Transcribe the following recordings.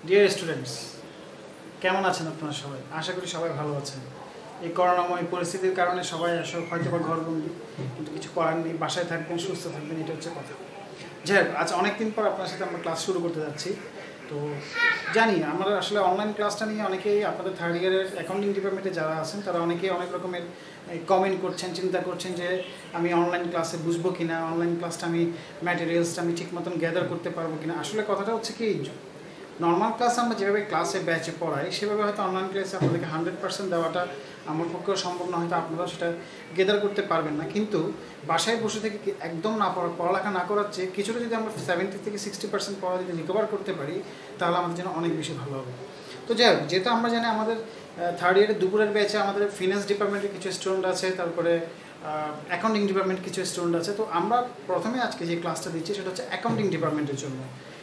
Dear students, কেমন আছেন আপনারা সবাই? আশা করি সবাই ভালো আছেন। এই করোনাময় পরিস্থিতির কারণে সবাই হয়তো বা ঘরবন্দি, কিন্তু কিছু করার নেই। বাসায় থাকবেন, সুস্থ থাকবেন, এটা হচ্ছে কথা। যাই হোক, আচ্ছা, অনেকদিন পর আপনার সাথে আমরা ক্লাস শুরু করতে যাচ্ছি। তো জানি আমরা আসলে অনলাইন ক্লাসটা নিয়ে অনেকেই আপনাদের থার্ড ইয়ারের অ্যাকাউন্টিং ডিপার্টমেন্টে যারা আছেন তারা অনেকেই অনেক রকমের কমেন্ট করছেন, চিন্তা করছেন যে আমি অনলাইন ক্লাসে বুঝবো কিনা, অনলাইন ক্লাসটা আমি ম্যাটেরিয়ালসটা আমি ঠিক মতন গ্যাদার করতে পারবো কিনা। আসলে কথাটা হচ্ছে কি, নর্মাল ক্লাস আমরা যেভাবে ক্লাসে ব্যাচে পড়াই সেভাবে হয়তো অনলাইন ক্লাসে আপনাদেরকে 100% দেওয়াটা আমার পক্ষেও সম্ভব না, হয়তো আপনারা সেটা গেদার করতে পারবেন না। কিন্তু বাসায় বসে থেকে একদম না পড়ালেখা না করার চেয়ে কিছুটা যদি আমরা 70 থেকে 60% পড়া যদি রিকভার করতে পারি তাহলে আমাদের জন্য অনেক বেশি ভালো হবে। তো যাই হোক, যেহেতু আমরা জানি আমাদের থার্ড ইয়ারের দুপুরের ব্যাচে আমাদের ফিনান্স ডিপার্টমেন্টের কিছু স্টুডেন্ট আছে, তারপরে অ্যাকাউন্টিং ডিপার্টমেন্ট কিছু স্টুডেন্ট আছে। তো আমরা প্রথমে আজকে যে ক্লাসটা দিচ্ছি সেটা হচ্ছে অ্যাকাউন্টিং ডিপার্টমেন্টের জন্য,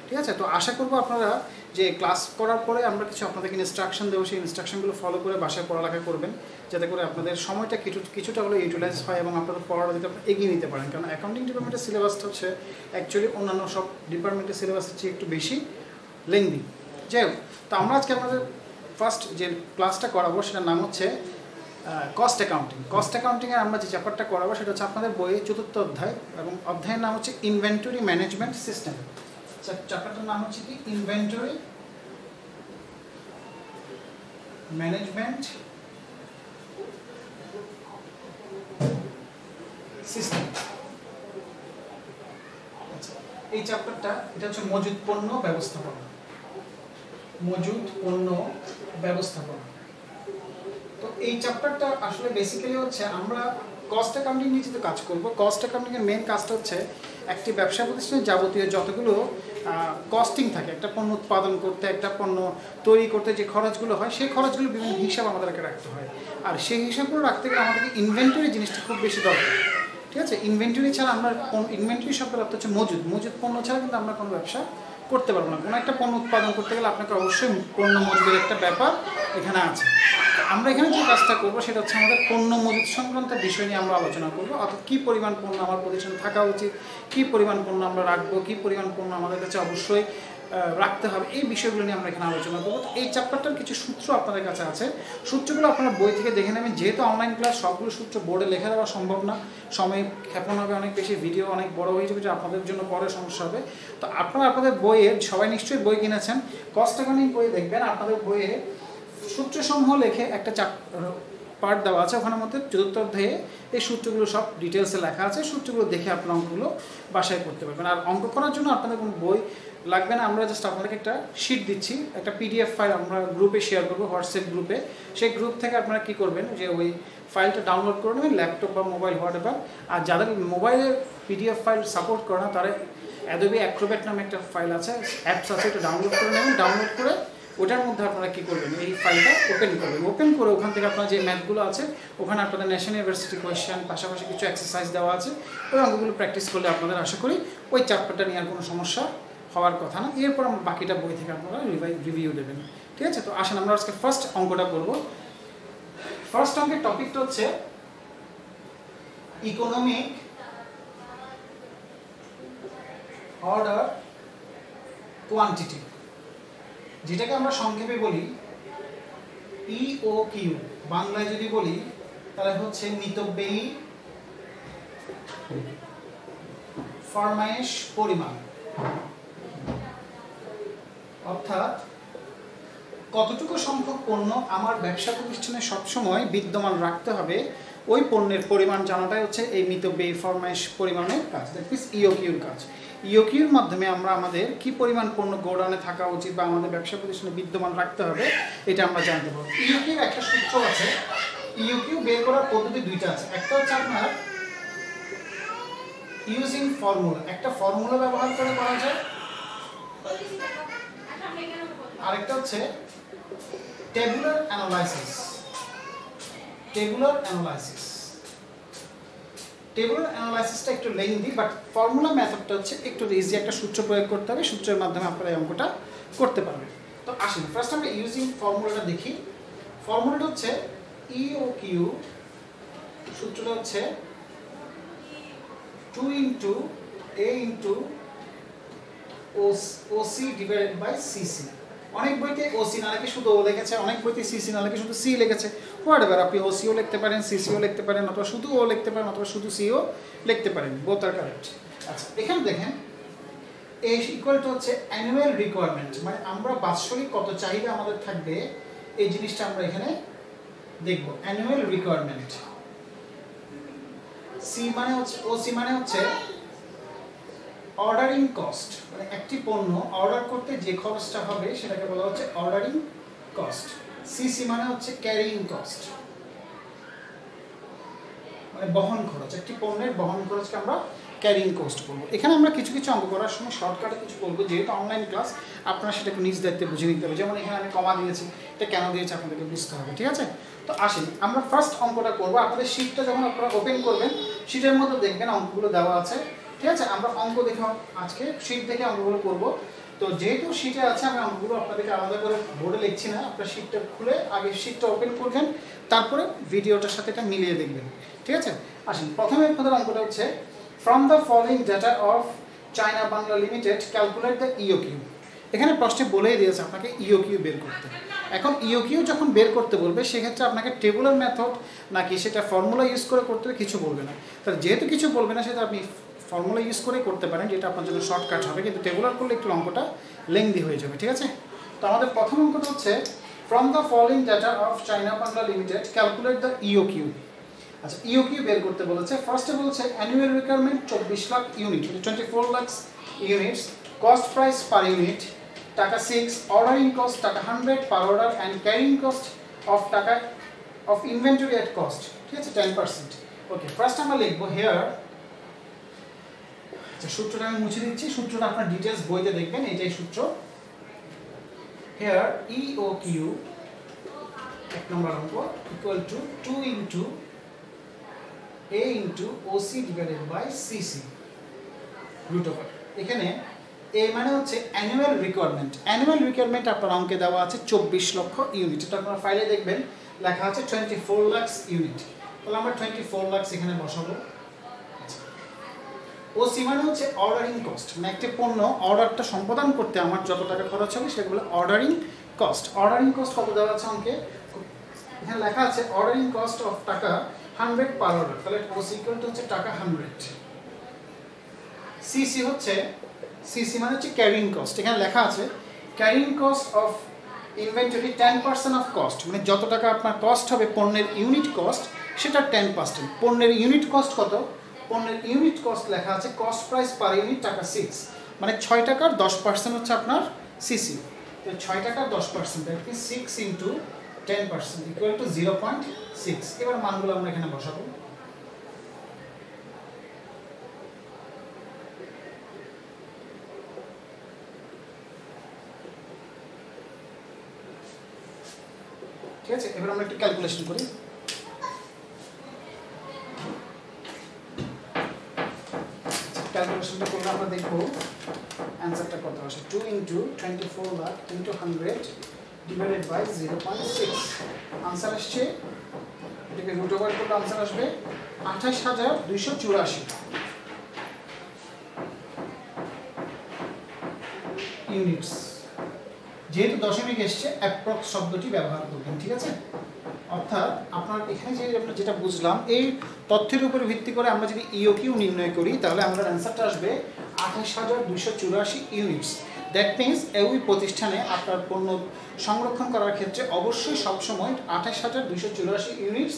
ঠিক আছে? তো আশা করবো আপনারা যে ক্লাস করার পরে আমরা কিছু আপনাদেরকে ইনস্ট্রাকশন দেবো, সেই ইনস্ট্রাকশনগুলো ফলো করে বাসায় পড়ালেখা করবেন, যাতে করে আপনাদের সময়টা কিছুটা হলেও ইউটিলাইজ হয় এবং আপনাদের পড়াটা যাতে এগিয়ে নিতে পারেন। কারণ অ্যাকাউন্টিং ডিপার্টমেন্টের সিলেবাসটা হচ্ছে অ্যাকচুয়ালি অন্যান্য সব ডিপার্টমেন্টের সিলেবাসের চেয়ে একটু বেশি লেংদি। যাই হোক, তো আমরা আজকে আপনাদের ফার্স্ট যে ক্লাসটা করাবো সেটার নাম হচ্ছে কস্ট অ্যাকাউন্টিং। কস্ট অ্যাকাউন্টিংয়ে আমরা যে চ্যাপ্টারটা করাবো সেটা হচ্ছে আপনাদের বইয়ের 4th অধ্যায়, এবং অধ্যায়ের নাম হচ্ছে ইনভেন্টরি ম্যানেজমেন্ট সিস্টেম। চ্যাপ্টারটার নাম হচ্ছে কি, ইনভেন্টরি ম্যানেজমেন্ট সিস্টেম। আচ্ছা, এই চ্যাপ্টারটা এটা হচ্ছে মজুদ পণ্য ব্যবস্থাপনা। মজুদ পণ্য ব্যবস্থাপনা। তো এই চ্যাপ্টারটা আসলে বেসিক্যালি হচ্ছে আমরা কস্ট অ্যাকাউন্টিং নিয়ে যেহেতু কাজ করবো, কস্ট অ্যাকাউন্টিংয়ের মেন কাজটা হচ্ছে একটি ব্যবসা প্রতিষ্ঠানের যাবতীয় যতগুলো কস্টিং থাকে, একটা পণ্য উৎপাদন করতে, একটা পণ্য তৈরি করতে যে খরচগুলো হয় সেই খরচগুলো বিভিন্ন হিসাব আমাদেরকে রাখতে হয়। আর সেই হিসাবগুলো রাখতে গেলে আমাদেরকে ইনভেন্টরি জিনিসটা খুব বেশি দরকার, ঠিক আছে? ইনভেন্টরি ছাড়া আমরা ইনভেন্টরি শব্দের অর্থ হচ্ছে মজুদ পণ্য ছাড়া কিন্তু আমরা কোনো ব্যবসা করতে পারবো না। কোনো একটা পণ্য উৎপাদন করতে গেলে আপনাকে অবশ্যই পণ্য মজুদের একটা ব্যাপার এখানে আছে। আমরা এখানে যে কাজটা করবো সেটা হচ্ছে আমাদের পণ্য মজুদ সংক্রান্ত বিষয় নিয়ে আমরা আলোচনা করবো। অর্থাৎ কী পরিমাণ পণ্য আমার প্রতিষ্ঠানে থাকা উচিত, কী পরিমাণ পণ্য আমরা রাখবো, কী পরিমাণ পণ্য আমাদের কাছে অবশ্যই রাখতে হবে, এই বিষয়গুলো নিয়ে আমরা এখানে আলোচনা করবো। তো এই চ্যাপ্টারটার কিছু সূত্র আপনাদের কাছে আছে, সূত্রগুলো আপনারা বই থেকে দেখে নেবেন। যেহেতু অনলাইন ক্লাস সবগুলো সূত্র বোর্ডে লেখা দেওয়া সম্ভব না, সময় ক্ষেপণ হবে অনেক বেশি, ভিডিও অনেক বড় হয়ে যাবে, যেটা আপনাদের জন্য পরে সমস্যা হবে। তো আপনারা আপনাদের বইয়ে, সবাই নিশ্চয়ই বই কিনেছেন, কস্ট অ্যাকাউন্টিং বই দেখবেন, আপনাদের বইয়ে সূত্রসমূহ লেখে একটা পার্ট দেওয়া আছে, ওখানের মধ্যে 4th অধ্যায়ে এই সূত্রগুলো সব ডিটেলসে লেখা আছে। সূত্রগুলো দেখে আপনারা অঙ্কগুলো বাসায় করতে পারবেন। আর অঙ্ক করার জন্য আপনাদের কোনো বই লাগবে না, আমরা জাস্ট আপনাদেরকে একটা শিট দিচ্ছি, একটা পিডিএফ ফাইল আমরা গ্রুপে শেয়ার করবো, হোয়াটসঅ্যাপ গ্রুপে। সেই গ্রুপ থেকে আপনারা কী করবেন, যে ওই ফাইলটা ডাউনলোড করে নেবেন, ল্যাপটপ বা মোবাইল হোয়াটএভার। আর যাদের মোবাইলে পিডিএফ ফাইল সাপোর্ট করে না তারা অ্যাডোবি অ্যাক্রোব্যাট নামে একটা ফাইল আছে, অ্যাপস আছে, এটা ডাউনলোড করে নেবেন। ডাউনলোড করে ওটার মধ্যে আপনারা কী করবেন, এই ফাইলটা ওপেন করবেন। ওপেন করে ওখান থেকে আপনার যে ম্যাথগুলো আছে, ওখানে আপনাদের ন্যাশনাল ইউনিভার্সিটি কোয়েশ্চেন, পাশাপাশি কিছু এক্সারসাইজ দেওয়া আছে, ওই অঙ্কগুলো প্র্যাকটিস করলে আপনাদের আশা করি ওই চ্যাপ্টারটা নিয়ে আর কোনো সমস্যা হওয়ার কথা না। এরপর আমরা বাকিটা বই থেকে আপনারা রিভিউ দেবেন, ঠিক আছে? তো আসেন আমরা আজকে ফার্স্ট অঙ্কটা করব। ফার্স্ট অঙ্কের টপিকটা হচ্ছে ইকোনমিক অর্ডার কোয়ান্টিটি, যেটাকে আমরা সংক্ষেপে বলি EOQ। বাংলায় যদি বলি তাহলে হচ্ছে মিতব্যয়ী ফরমায়েশ পরিমাণ। অর্থাৎ কতটুকু সংখ্যক পণ্য আমার ব্যবসা প্রতিষ্ঠানে সবসময় বিদ্যমান রাখতে হবে, ওই পণ্যের পরিমাণ জানাটাই হচ্ছে এই মিতব্যয়ী ফরমায়েশ পরিমাণের কাজ, দ্যাট মিনস EOQর কাজ। EOQর মাধ্যমে আমরা আমাদের কি পরিমাণ পণ্য গোডাউনে থাকা উচিত বা আমাদের ব্যবসা প্রতিষ্ঠানে বিদ্যমান রাখতে হবে এটা আমরা জানতে পারবো। EOQর একটা সূত্র আছে, EOQ বের করার পদ্ধতি দুইটা আছে। একটা হচ্ছে আপনার ইউজিং ফর্মুলা, একটা ফর্মুলা ব্যবহার করে করা যায়, আরেকটা হচ্ছে টেবুলার অ্যানালাইসিস। টেবুলার অ্যানালাইসিসটা একটু লেন্দি, বাট ফর্মুলা মেথডটা হচ্ছে একটু ইজি। একটা সূত্র প্রয়োগ করতে হবে, সূত্রের মাধ্যমে আপনারা এই অঙ্কটা করতে পারবেন। তো আসুন ফার্স্ট আমরা ইউজিং ফর্মুলাটা দেখি। ফর্মুলাটা হচ্ছে EOQ, সূত্রটা হচ্ছে 2 into A into OC divided by CC। অনেক বইতে ওসি না লিখে শুধু ও লিখেছে, অনেক বইতে সিসি না লিখে শুধু সি লিখেছে। হোয়াটএভার, আপনি ওসিও লিখতে পারেন, সিসিও লিখতে পারেন, অথবা শুধু ও লিখতে পারেন, অথবা শুধু সিও লিখতে পারেন, বোথ আর কারেক্ট। আচ্ছা, এখানে দেখেন এ ইকুয়াল টু হচ্ছে অ্যানুয়াল রিকোয়ারমেন্ট, মানে আমরা বাৎসরিক কত চাহিদা আমাদের থাকবে এই জিনিসটা আমরা এখানে দেখব। Annual requirement. সি মানে হচ্ছে, ওসি মানে হচ্ছে অর্ডারিং কস্ট, মানে একটি পণ্য অর্ডার করতে যে খরচটা হবে সেটাকে বলা হচ্ছে অর্ডারিং কস্ট। সিসি মানে হচ্ছে ক্যারিং কস্ট, মানে বহন খরচ, একটি পণ্যের বহন খরচকে আমরা ক্যারিং কস্ট বলবো। এখানে আমরা কিছু কিছু অঙ্ক করার সময় শর্টকাটে কিছু বলবো, যেহেতু অনলাইন ক্লাস আপনারা সেটাকে নিজ দায়িত্বে বুঝে নিতে হবে। যেমন এখানে আমি কমা দিয়েছি, এটা কেন দিয়েছি আপনাদেরকে বুঝতে হবে, ঠিক আছে? তো আসেন আমরা ফার্স্ট অঙ্কটা করবো। আপনাদের শীটটা যখন আপনারা ওপেন করবেন, শীটের মধ্যে দেখবেন অঙ্কগুলো দেওয়া আছে, ঠিক আছে? আমরা অঙ্ক দেখে আজকে শীট দেখে অঙ্কগুলো করবো। তো যেহেতু শীটে আছে, আমি অঙ্কগুলো আপনাদেরকে আলাদা করে বোর্ডে লিখছি না, আপনার শীটটা খুলে আগে শীটটা ওপেন করবেন, তারপরে ভিডিওটার সাথে এটা মিলিয়ে দেখবেন, ঠিক আছে? আসেন প্রথমে আপনাদের অঙ্কটা হচ্ছে, from the following data of China Bangla limited calculate the EOQ. এখানে প্রশ্নে বলেই দিয়েছে আপনাকে ইওকিউ বের করতে। এখন ইওকিউ যখন বের করতে বলবে, সেক্ষেত্রে আপনাকে টেবুলার মেথড নাকি সেটা ফর্মুলা ইউজ করে করতে হবে কিছু বলবে না। তাহলে যেহেতু কিছু বলবে না, সেটা আপনি ফর্মুলা ইউজ করে করতে পারেন, যেটা আপনার জন্য শর্টকাট হবে, কিন্তু টেবুলার করলে একটু অঙ্কটা লেংদি হয়ে যাবে, ঠিক আছে? তো আমাদের প্রথম অঙ্কটা হচ্ছে, from the following data of China Bangla limited calculate the EOQ. আচ্ছা, ইওকিউ বের করতে বলেছে। ফার্স্টে বলছে annual requirement 24 lakh unit, 24 lakh units, cost price per unit টাকা 6, অর্ডারিং কস্ট টাকা 100 per order, and carrying cost of টাকা অফ ইনভেন্টরি এট কস্ট, ঠিক আছে, 10%। ওকে, ফার্স্ট আমরা লিখবো হেয়ার। আচ্ছা, সূত্রটা আমি মুছে দিচ্ছি, সূত্রটা আপনার ডিটেলস বইতে দেখবেন, এইটাই সূত্র। হেয়ার ইওকিউ এক নম্বর অঙ্ক equal to 2 into A into OC divided by CC root over। এখানে A মানে হচ্ছে অ্যানুয়াল রিকোয়ারমেন্ট। অ্যানুয়াল রিকোয়ারমেন্ট আপনার অঙ্কে দেওয়া আছে 24 লক্ষ ইউনিট। এটা আপনার ফাইলে দেখবেন লেখা আছে 24 লাখ ইউনিট। তাহলে আমরা 24 লাখ এখানে বসাবো। OC মানে হচ্ছে অর্ডারিং কস্ট, মানে একটা পণ্য অর্ডারটা সম্পাদন করতে আমার যত টাকা খরচ হবে সেগুলো অর্ডারিং কস্ট। অর্ডারিং কস্ট কত দেওয়া আছে অঙ্কে? এখানে লেখা আছে অর্ডারিং কস্ট অফ টাকা 100 পার অর্ডার, তাহলে OC ইকুয়াল টু হচ্ছে টাকা 100। CC হচ্ছে, CC মানে হচ্ছে ক্যারিং কস্ট। এখানে লেখা আছে carrying cost of inventory 10% of cost, মানে যত টাকা আপনার কস্ট হবে পণ্যের ইউনিট কস্ট সেটা 10%। পণ্যের ইউনিট কস্ট কত? পণ্যের ইউনিট কস্ট লেখা আছে কস্ট প্রাইস পার ইউনিট টাকা 6, মানে 6 টাকার 10% হচ্ছে আপনার সিসি। তো 6 টাকার 10% that means 6 into 10% equal to 0.6। এবার মানগুলো আমরা এখানে বসাবো। ঠিক আছে, এবার আমরা একটু ক্যালকুলেশন করি। ক্যালকুলেশনটা করলে আমরা দেখবো অ্যান্সারটা কত আসে। 2 into 24 lakh into 100 divided by 0.6। Answer আসছে, এটাকে রুট ওভার করলে আনসার আসবে 28,284 ইউনিটস। যেহেতু দশমিক এসছে অ্যাপ্রক্স শব্দটি ব্যবহার করবেন, ঠিক আছে? অর্থাৎ আপনার এখানে যে আমরা যেটা বুঝলাম, এই তথ্যের উপর ভিত্তি করে আমরা যদি ইওকিউ নির্ণয় করি তাহলে আমাদের অ্যান্সারটা আসবে 28,284 ইউনিটস। দ্যাট মিনস ওই প্রতিষ্ঠানে আপনার পণ্য সংরক্ষণ করার ক্ষেত্রে অবশ্যই সবসময় 28,284 ইউনিটস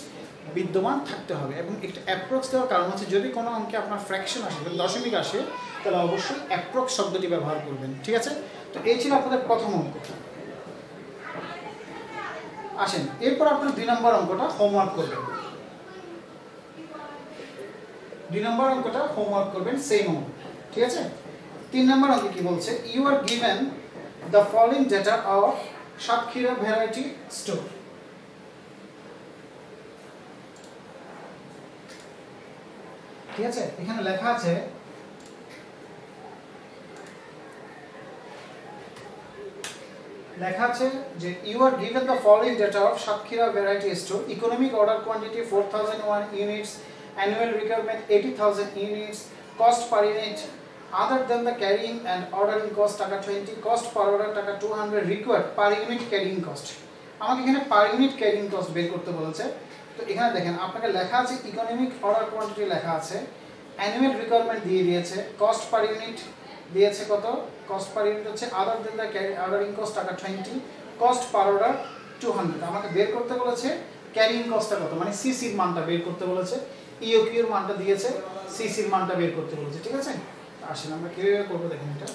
বিদ্যমান থাকতে হবে। এবং একটা অ্যাপ্রক্স দেওয়ার কারণ হচ্ছে যদি কোনো অঙ্কে আপনার ফ্র্যাকশন আসে, দশমিক আসে, তাহলে অবশ্যই অ্যাপ্রক্স শব্দটি ব্যবহার করবেন, ঠিক আছে? তো এই ছিল আপনাদের প্রথম অঙ্ক। আসেন এরপর আপনার 2 নম্বর অঙ্কটা হোমওয়ার্ক করবেন। 2 নম্বর অঙ্কটা হোমওয়ার্ক করবেন, সেম অঙ্ক, ঠিক আছে? 3 নম্বর অঙ্কে কি বলছে? You are given the following data of Satkhira variety store. ঠিক আছে, এখানে লেখা আছে যে you are given the following data of Satkhira variety store, economic order quantity 4001 units, annual requirement 80,000 units, cost per unit other than the carrying and ordering cost টাকা 20, cost per order টাকা 200 required per unit carrying cost। আমাকে এখানে per unit carrying cost বের করতে বলেছে। তো এখানে দেখেন আপনাকে লেখা আছে ইকোনমিক অর্ডার কোয়ান্টিটি লেখা আছে, অ্যানুয়াল রিকোয়ারমেন্ট দিয়ে দিয়েছে, কস্ট পার ইউনিট দিয়েছে কত, কস্ট পার ইউনিট হচ্ছে আদার দেন দ্য অর্ডারিং কস্ট টাকা 20, কস্ট পার অর্ডার 200। আমাকে বের করতে বলেছে ক্যারিং কস্টটা কত, মানে সিসির মানটা বের করতে বলেছে, ইওকিউ এর মানটা দিয়েছে, সিসির মানটা বের করতে বলেছে। ঠিক আছে, আসেন আমরা কিভাবে করব দেখেন এটা।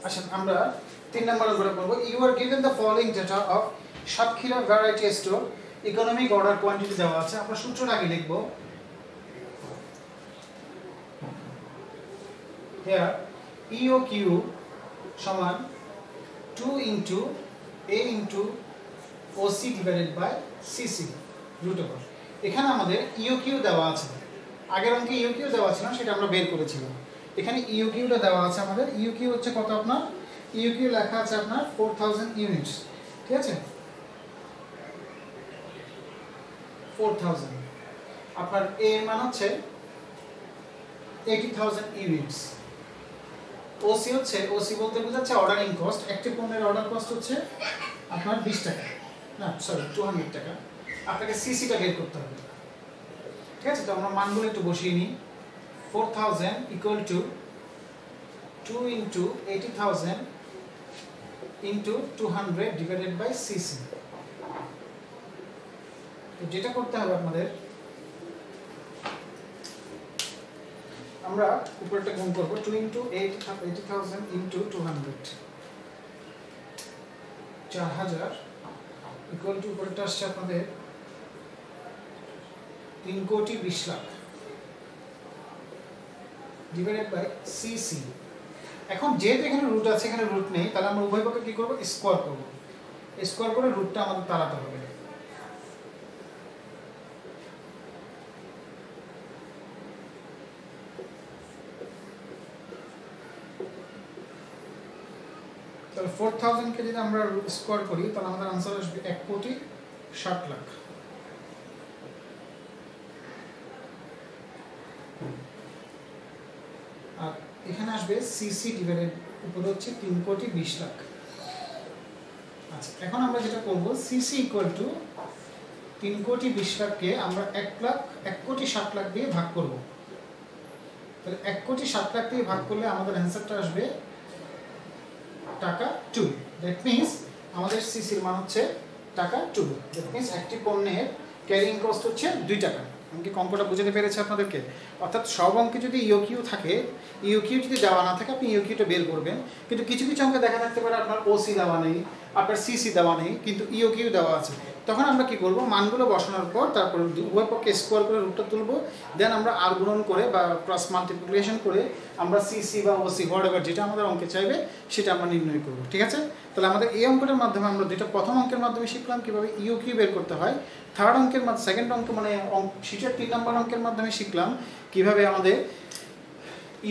আসেন আমরা 3 নম্বরের উপরে পড়ব। You are given the following data of Satkhira variety store economic order quantity দেওয়া আছে। আমরা সূত্রটা আগে লিখব। here EOQ সমান 2 into A into OC divided by CC root over। এখানে আমাদের EOQ দেওয়া আছে, আগের অঙ্কে EOQ দেওয়া ছিল সেটা আমরা বের করেছিলাম। এখানে EOQ টা দেওয়া আছে আমাদের। EOQ হচ্ছে কত, আপনার EOQ লেখা আছে আপনার 4000 ইউনিটস। ঠিক আছে, 4000। আপনার A এর মান হচ্ছে 80000 ইউনিটস। OC হচ্ছে, OC বলতে বোঝাচ্ছে অর্ডারিং কস্ট। একটি পণ্যের অর্ডার কস্ট হচ্ছে আপনার 20 টাকা, না সরি 200 টাকা। আপনাকে সিসিটা বের করতে হবে। ঠিক আছে, তো আমরা মানগুলো একটু বসিয়ে নিই। 4000 equal to 2 into 80000 into 200 divided by CC। তো যেটা করতে হবে আপনাদের, আমরা উপরেটা গুণ করব। 2 into 80,000 into 200, 4000 equal to উপরেটা আসছে আপনাদের 3,20,00,000 divided by CC। এখন যেহেতু এখানে রুট আছে, এখানে রুট নেই, তাহলে আমরা উভয় পক্ষে কি করব, স্কোয়ার করব। স্কোয়ার করে রুটটা আমাদের তাড়াতে হবে। তাহলে 4000 কে যদি আমরা স্কোয়ার করি তাহলে আমাদের आंसर আসবে 1,60,00,000। আর এখানে আসবে সিসি ডিভাইডেড উপরে হচ্ছে 3,20,00,000। আচ্ছা, এখন আমরা যেটা করব, সিসি ইকুয়াল টু 3,20,00,000 কে আমরা 1,60,00,000 দিয়ে ভাগ করব। তাহলে 1,60,00,000 দিয়ে ভাগ করলে আমাদের অ্যানসারটা আসবে টাকা 2। দ্যাট মিন্স আমাদের সিসির মান হচ্ছে টাকা 2। দ্যাট মিন্স একটি পণ্যের ক্যারিং কস্ট হচ্ছে 2 টাকা। আমি কি অঙ্কটা বুঝাতে পেরেছি আপনাদেরকে? অর্থাৎ সব অঙ্কে যদি ইওকিউ থাকে, ইওকিউ যদি দেওয়া না থাকে আপনি ইওকিউটা বের করবেন, কিন্তু কিছু কিছু অঙ্কে দেখা থাকতে পারে আপনার ওসি দেওয়া নেই, আপনার সিসি দেওয়া নেই, কিন্তু ইওকিউ দেওয়া আছে। তখন আমরা কি করব, মানগুলো বসানোর পর তারপর উভয় পক্ষে স্কোয়ার করে রুটটা তুলব, দেন আমরা আর গুণন করে বা ক্রস মাল্টিপ্লিকেশন করে আমরা সিসি বা ওসি হোয়াটএভার যেটা আমাদের অঙ্কে চাইবে সেটা আমরা নির্ণয় করব। ঠিক আছে, তাহলে আমাদের এই অঙ্কটার মাধ্যমে আমরা দুইটা প্রথম অঙ্কের মাধ্যমে শিখলাম কিভাবে ইওকিউ বের করতে হয়, থার্ড অঙ্কের মাধ্যমে সেকেন্ড অঙ্ক মানে শীটের 3 নম্বর অঙ্কের মাধ্যমে শিখলাম কিভাবে আমাদের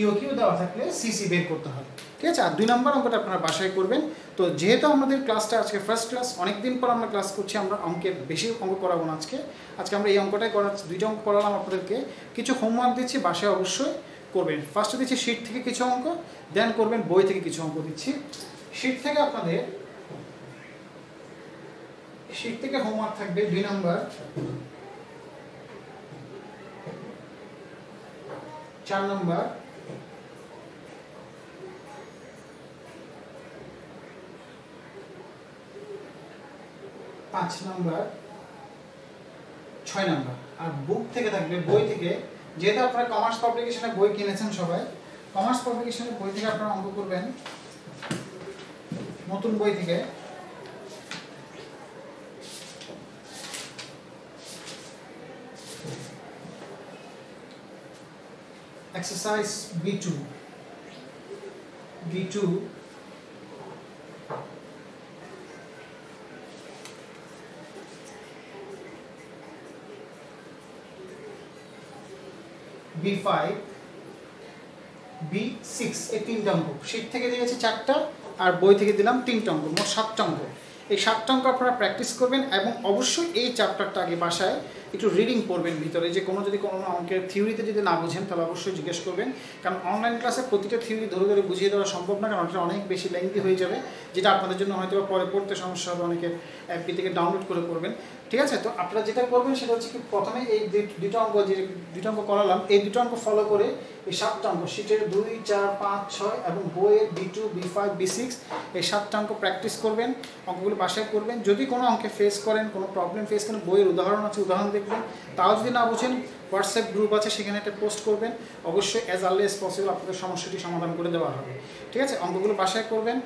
ইওকিউ দেওয়া থাকলে সিসি বের করতে হয়। ঠিক আছে, আর 2 নম্বর অঙ্কটা আপনারা বাসায় করবেন। তো যেহেতু আমাদের ক্লাসটা আজকে ফার্স্ট ক্লাস, অনেকদিন পর আমরা ক্লাস করছি, আমরা অঙ্কের বেশি অঙ্ক করাবো না আজকে আমরা এই অঙ্কটাই করাচ্ছি। 2টা অঙ্ক করালাম আপনাদেরকে, কিছু হোমওয়ার্ক দিচ্ছি, বাসায় অবশ্যই করবেন। ফার্স্টে দিচ্ছি শীট থেকে কিছু অঙ্ক, দেন করবেন বই থেকে কিছু অঙ্ক দিচ্ছি। শীট থেকে আপনাদের শীট থেকে হোমওয়ার্ক থাকবে 2 নম্বর, 4 নম্বর, 5 নম্বর, 6 নম্বর। আর বুক থেকে থাকবে, বই থেকে, যেহেতু আপনারা কমার্স পাবলিকেশনের বই কিনেছেন সবাই, কমার্স পাবলিকেশনের বই থেকে আপনারা অঙ্ক করবেন, নতুন বই থেকে। এক্সারসাইজ B2 B5 B6 এই 3টা অঙ্ক শীট থেকে দিয়েছি 4টা আর বই থেকে দিলাম 3টা অঙ্ক, মোট 7টা অঙ্ক। এই 7টা অঙ্ক আপনারা প্র্যাকটিস করবেন এবং অবশ্যই এই চ্যাপ্টারটা আগে বাসায় একটু রিডিং পড়বেন ভিতরে, যে যদি কোনো অঙ্কের থিওরিতে যদি না বুঝেন তাহলে অবশ্যই জিজ্ঞেস করবেন, কারণ অনলাইন ক্লাসে প্রতিটা থিওরি ধরে ধরে বুঝিয়ে দেওয়া সম্ভব না, কারণ ওটা অনেক বেশি লেন্থি হয়ে যাবে, যেটা আপনাদের জন্য হয়তো পরে পড়তে সমস্যা হবে, অনেকে অ্যাপটি থেকে ডাউনলোড করে পড়বেন। ঠিক আছে, তো আপনারা যেটা করবেন সেটা হচ্ছে কি, প্রথমে এই দুটো অঙ্ক যে দুটো অঙ্ক করালাম এই দুটো অঙ্ক ফলো করে এই 7টা অঙ্ক শীটের 2, 4, 5, 6 এবং বইয়ের B2, B5, B6 এই 7টা অঙ্ক প্র্যাকটিস করবেন, অঙ্কগুলো বাসায় করবেন। যদি কোনো অঙ্কে ফেস করেন, কোনো প্রবলেম ফেস করেন, বইয়ের উদাহরণ আছে, উদাহরণ দেখবেন। তাও যদি না বুঝেন, হোয়াটসঅ্যাপ গ্রুপ আছে, সেখানে একটা পোস্ট করবেন, অবশ্যই অ্যাজ আর্লি অ্যাজ পসিবল আপনাদের সমস্যাটি সমাধান করে দেওয়া হবে। ঠিক আছে, অঙ্কগুলো বাসায় করবেন।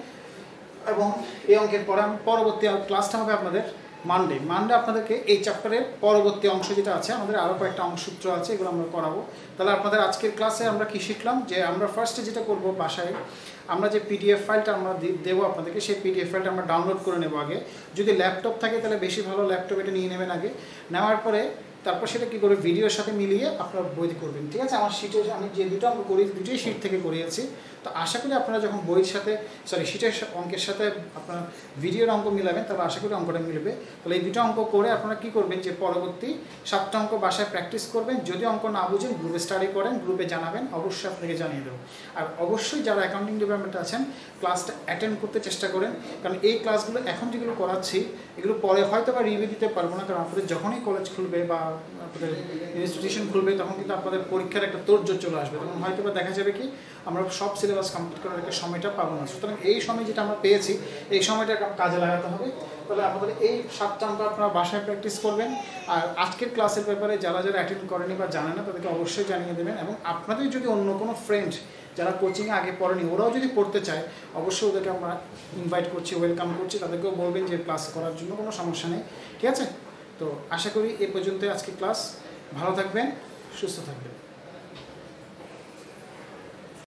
এবং এই অঙ্কের পরবর্তী ক্লাসটা হবে আপনাদের মানডে আপনাদেরকে এই চ্যাপ্টারের পরবর্তী অংশ যেটা আছে, আমাদের আরও কয়েকটা অংশসূত্র আছে, এগুলো আমরা করাবো। তাহলে আপনাদের আজকের ক্লাসে আমরা কি শিখলাম, যে আমরা ফার্স্টে যেটা করব, বাসায় আমরা যে পিডিএফ ফাইলটা আমরা দেবো আপনাদেরকে, সেই পিডিএফ ফাইলটা আমরা ডাউনলোড করে নেব আগে। যদি ল্যাপটপ থাকে তাহলে বেশি ভালো, ল্যাপটপ এটা নিয়ে নেবেন আগে। নেওয়ার পরে তারপর সেটা কী করে ভিডিওর সাথে মিলিয়ে আপনারা বই করবেন। ঠিক আছে, আমার শিটে আমি যে দুটো অঙ্ক করি, দুটোই শিট থেকে করিয়েছি। তো আশা করি আপনারা যখন বইয়ের সাথে শিটের অঙ্কের সাথে আপনার ভিডিওর অঙ্ক মিলাবেন, তাহলে আশা করি অঙ্কটা মিলবে। তাহলে এই দুটো অঙ্ক করে আপনারা কী করবেন, যে পরবর্তী 7টা অঙ্ক বাসায় প্র্যাকটিস করবেন। যদি অঙ্ক না বুঝেন গ্রুপে স্টাডি করেন, গ্রুপে জানাবেন, অবশ্যই আপনাকে জানিয়ে দেবো। আর অবশ্যই যারা অ্যাকাউন্টিং ডিপার্টমেন্টে আছেন, ক্লাসটা অ্যাটেন্ড করতে চেষ্টা করেন, কারণ এই ক্লাসগুলো এখন যেগুলো করাচ্ছি এগুলো পরে হয়তো বা রিভিউ দিতে পারবো না, কারণ আপনাদের যখনই কলেজ খুলবে বা আপনাদের ইনস্টিটিউশন খুলবে, তখন কিন্তু আপনাদের পরীক্ষার একটা তোড়জোড় চলে আসবে, তখন হয়তো বা দেখা যাবে কি আমরা সব সিলেবাস কমপ্লিট করার একটা সময়টা পাবো না। সুতরাং এই সময় যেটা আমরা পেয়েছি, এই সময়টা কাজে লাগাতে হবে। তাহলে আপনাদের এই 7টা অঙ্ক আপনারা বাসায় প্র্যাকটিস করবেন। আর আজকের ক্লাসের ব্যাপারে যারা অ্যাটেন্ড করেনি বা জানে না, তাদেরকে অবশ্যই জানিয়ে দেবেন। এবং আপনাদের যদি অন্য কোনো ফ্রেন্ড যারা কোচিংয়ে আগে পড়েনি, ওরাও যদি পড়তে চায়, অবশ্যই ওদেরকে আমরা ইনভাইট করছি, ওয়েলকাম করছি, তাদেরকেও বলবেন যে ক্লাস করার জন্য কোনো সমস্যা নেই। ঠিক আছে, তো আশা করি এ পর্যন্ত আজকে ক্লাস। ভালো থাকবেন, সুস্থ থাকবেন।